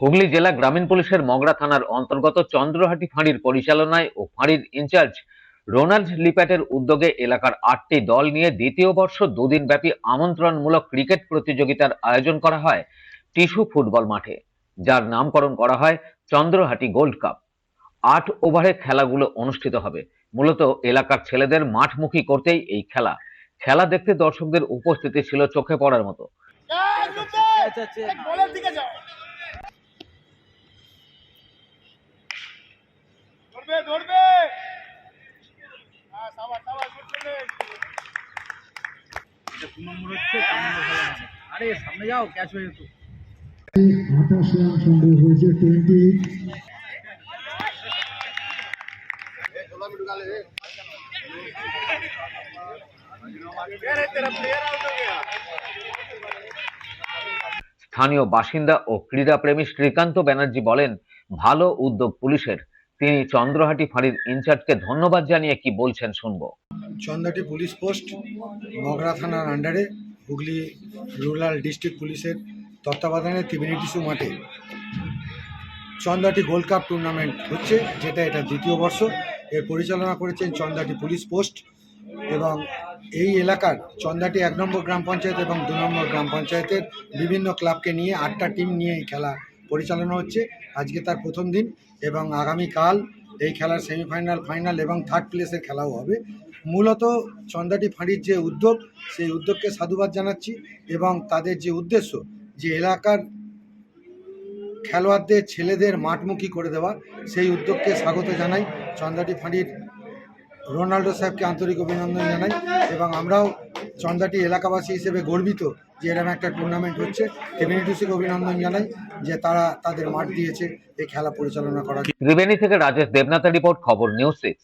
হুগলি জেলা গ্রামীণ পুলিশের মগরা থানার অন্তর্গত চন্দ্রহাটি ফাঁড়ির পরিচালনায় ও ফাঁড়ির ইনচার্জ রোনাল্ড লিপ্যাটের উদ্যোগে এলাকার ৮টি দল নিয়ে দ্বিতীয় বর্ষ দুদিন ব্যাপী আমন্ত্রণমূলক ক্রিকেট প্রতিযোগিতার আয়োজন করা হয় টিস্যু ফুটবল মাঠে, যার নামকরণ করা হয় চন্দ্রহাটি গোল্ড কাপ। ৮ ওভারে খেলাগুলো অনুষ্ঠিত হবে। মূলত এলাকার ছেলেদের মাঠমুখী করতেই এই খেলা। খেলা দেখতে দর্শকদের উপস্থিতি ছিল চোখে পড়ার মতো। আরে সামনে যাও, ক্যাচ হয়ে যেত। 28 রান সংগ্রহ হয়েছে 20। স্থানীয় বাসিন্দা ও ক্রীড়াপ্রেমী শ্রীকান্ত ব্যানার্জি বলেন, ভালো উদ্যোগ পুলিশের। তিনি চন্দ্রহাটি ফাঁড়ির ইনচার্জকে ধন্যবাদ জানিয়ে কি বলছেন শুনবো। চন্দ্রহাটি পুলিশ পোস্ট মগরা থানার আন্ডারে হুগলি রুরাল ডিস্ট্রিক্ট পুলিশের তত্ত্বাবধানে ত্রিবেণী টিস্যু মাঠে চন্দ্রহাটি গোল্ড কাপ টুর্নামেন্ট হচ্ছে, যেটা এটা দ্বিতীয় বর্ষ। এর পরিচালনা করেছেন চন্দ্রহাটি পুলিশ পোস্ট এবং এই এলাকার চন্দ্রহাটি ১ নম্বর গ্রাম পঞ্চায়েত এবং ২ নম্বর গ্রাম পঞ্চায়েতের বিভিন্ন ক্লাবকে নিয়ে ৮টা টিম নিয়ে এই খেলা পরিচালনা হচ্ছে। আজকে তার প্রথম দিন এবং আগামীকাল এই খেলার সেমিফাইনাল, ফাইনাল এবং থার্ড প্লেসের খেলাও হবে। মূলত চন্দ্রহাটি ফাঁড়ির যে উদ্যোগ, সেই উদ্যোগকে সাধুবাদ জানাচ্ছি এবং তাদের যে উদ্দেশ্য যে এলাকার খেলোয়াড়দের ছেলেদের মাঠমুখী করে দেওয়া, সেই উদ্যোগকে স্বাগত জানাই। চন্দ্রহাটি ফাঁড়ির রোনাল্ডো সাহেবকে আন্তরিক অভিনন্দন জানাই এবং আমরাও চন্দ্রহাটি এলাকাবাসী হিসেবে গর্বিত যে এরকম একটা টুর্নামেন্ট হচ্ছে। ত্রিবেণী টিস্যুকে অভিনন্দন জানাই যে তারা তাদের মাঠ দিয়েছে এই খেলা পরিচালনা করার। ত্রিবেণী থেকে রাজেশ দেবনাথের রিপোর্ট, খবর নিউজ 6।